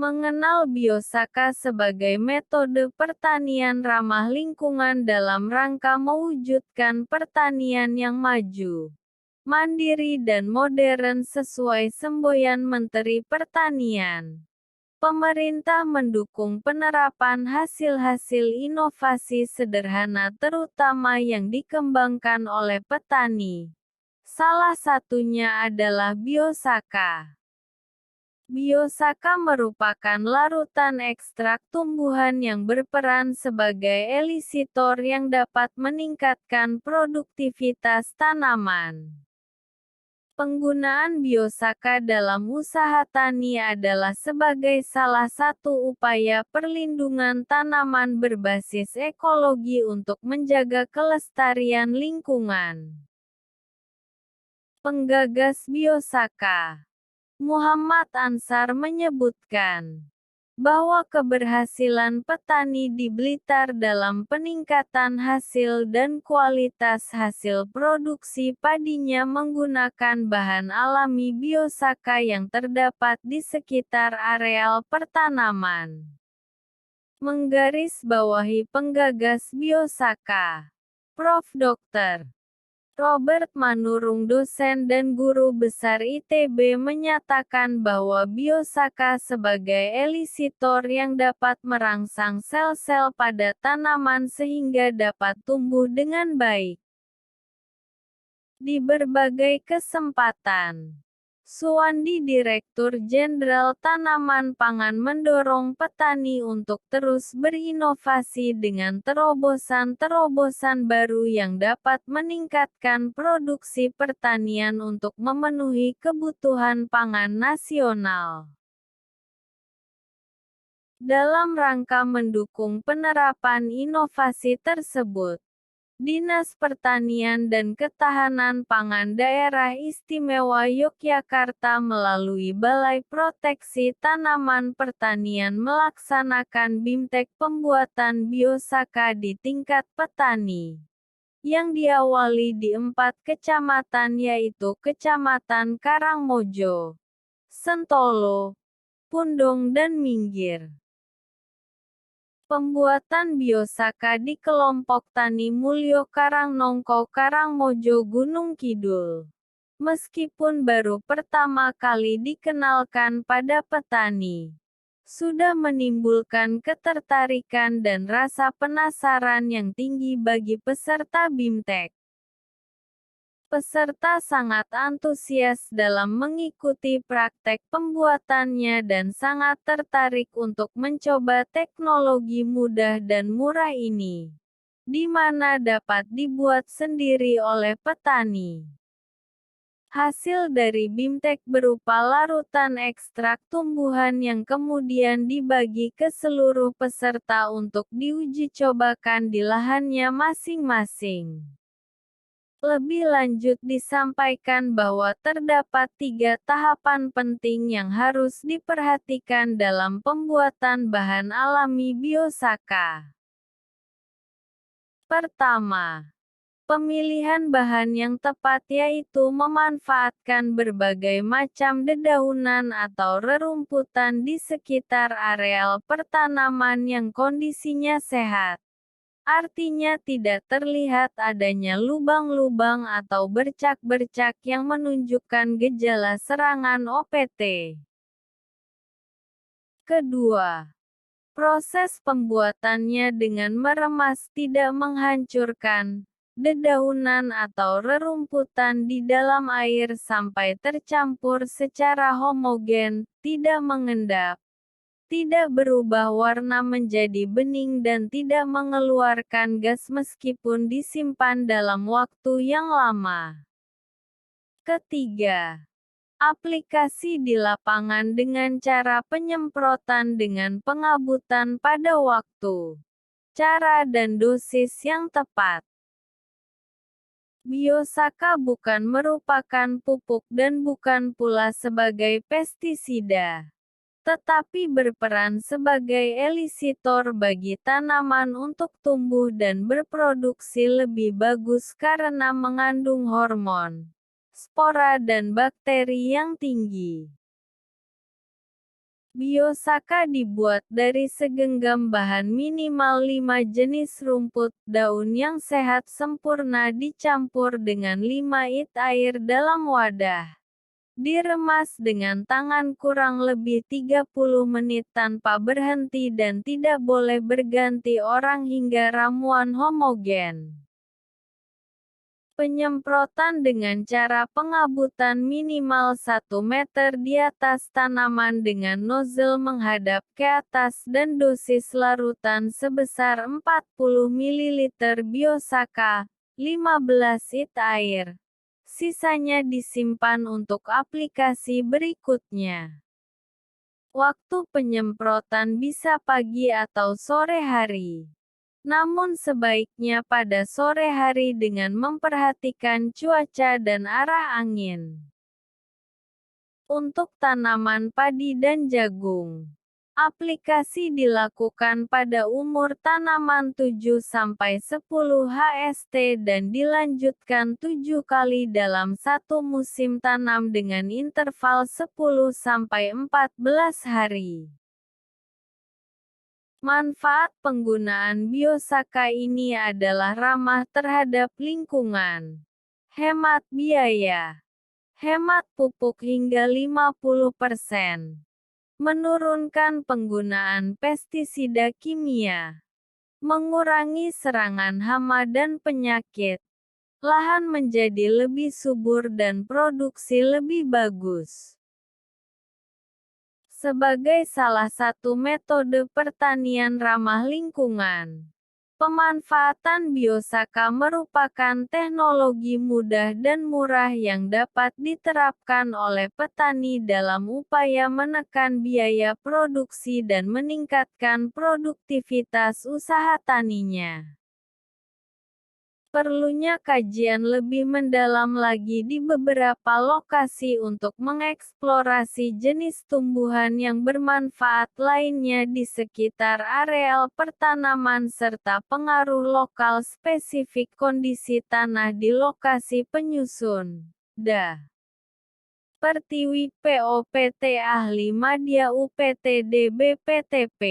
Mengenal biosaka sebagai metode pertanian ramah lingkungan dalam rangka mewujudkan pertanian yang maju, mandiri dan modern sesuai semboyan Menteri Pertanian. Pemerintah mendukung penerapan hasil-hasil inovasi sederhana terutama yang dikembangkan oleh petani. Salah satunya adalah biosaka. Biosaka merupakan larutan ekstrak tumbuhan yang berperan sebagai elisitor yang dapat meningkatkan produktivitas tanaman. Penggunaan biosaka dalam usaha tani adalah sebagai salah satu upaya perlindungan tanaman berbasis ekologi untuk menjaga kelestarian lingkungan. Penggagas biosaka Muhammad Ansar menyebutkan bahwa keberhasilan petani di Blitar dalam peningkatan hasil dan kualitas hasil produksi padinya menggunakan bahan alami biosaka yang terdapat di sekitar areal pertanaman. Menggarisbawahi penggagas biosaka, Prof. Dr. Robert Manurung dosen dan guru besar ITB menyatakan bahwa biosaka sebagai elisitor yang dapat merangsang sel-sel pada tanaman sehingga dapat tumbuh dengan baik. Di berbagai kesempatan, Suwandi Direktur Jenderal Tanaman Pangan mendorong petani untuk terus berinovasi dengan terobosan-terobosan baru yang dapat meningkatkan produksi pertanian untuk memenuhi kebutuhan pangan nasional. Dalam rangka mendukung penerapan inovasi tersebut, Dinas Pertanian dan Ketahanan Pangan Daerah Istimewa Yogyakarta melalui Balai Proteksi Tanaman Pertanian melaksanakan BIMTEK pembuatan biosaka di tingkat petani, yang diawali di 4 kecamatan yaitu Kecamatan Karangmojo, Sentolo, Pundong dan Minggir. Pembuatan biosaka di kelompok Tani Mulyo Karangnongko Karangmojo Gunung Kidul. Meskipun baru pertama kali dikenalkan pada petani, sudah menimbulkan ketertarikan dan rasa penasaran yang tinggi bagi peserta BIMTEK. Peserta sangat antusias dalam mengikuti praktek pembuatannya dan sangat tertarik untuk mencoba teknologi mudah dan murah ini, di mana dapat dibuat sendiri oleh petani. Hasil dari BIMTEK berupa larutan ekstrak tumbuhan yang kemudian dibagi ke seluruh peserta untuk diuji cobakan di lahannya masing-masing. Lebih lanjut disampaikan bahwa terdapat 3 tahapan penting yang harus diperhatikan dalam pembuatan bahan alami biosaka. Pertama, pemilihan bahan yang tepat yaitu memanfaatkan berbagai macam dedaunan atau rerumputan di sekitar areal pertanaman yang kondisinya sehat. Artinya tidak terlihat adanya lubang-lubang atau bercak-bercak yang menunjukkan gejala serangan OPT. Kedua, proses pembuatannya dengan meremas tidak menghancurkan dedaunan atau rerumputan di dalam air sampai tercampur secara homogen, tidak mengendap, tidak berubah warna menjadi bening dan tidak mengeluarkan gas meskipun disimpan dalam waktu yang lama. Ketiga, aplikasi di lapangan dengan cara penyemprotan dengan pengabutan pada waktu, cara dan dosis yang tepat. Biosaka bukan merupakan pupuk dan bukan pula sebagai pestisida, tetapi berperan sebagai elisitor bagi tanaman untuk tumbuh dan berproduksi lebih bagus karena mengandung hormon, spora dan bakteri yang tinggi. Biosaka dibuat dari segenggam bahan minimal 5 jenis rumput daun yang sehat sempurna dicampur dengan 5 it air dalam wadah. Diremas dengan tangan kurang lebih 30 menit tanpa berhenti dan tidak boleh berganti orang hingga ramuan homogen. Penyemprotan dengan cara pengabutan minimal 1 meter di atas tanaman dengan nozzle menghadap ke atas dan dosis larutan sebesar 40 ml Biosaka, 15 it air. Sisanya disimpan untuk aplikasi berikutnya. Waktu penyemprotan bisa pagi atau sore hari. Namun sebaiknya pada sore hari dengan memperhatikan cuaca dan arah angin. Untuk tanaman padi dan jagung, aplikasi dilakukan pada umur tanaman 7–10 HST dan dilanjutkan 7 kali dalam satu musim tanam dengan interval 10–14 hari. Manfaat penggunaan Biosaka ini adalah ramah terhadap lingkungan, hemat biaya, hemat pupuk hingga 50%, menurunkan penggunaan pestisida kimia, mengurangi serangan hama dan penyakit, lahan menjadi lebih subur dan produksi lebih bagus. Sebagai salah satu metode pertanian ramah lingkungan, pemanfaatan Biosaka merupakan teknologi mudah dan murah yang dapat diterapkan oleh petani dalam upaya menekan biaya produksi dan meningkatkan produktivitas usaha taninya. Perlunya kajian lebih mendalam lagi di beberapa lokasi untuk mengeksplorasi jenis tumbuhan yang bermanfaat lainnya di sekitar areal pertanaman serta pengaruh lokal spesifik kondisi tanah di lokasi penyusun. Da. Pertiwi POPT Ahli Madya UPTD BPTP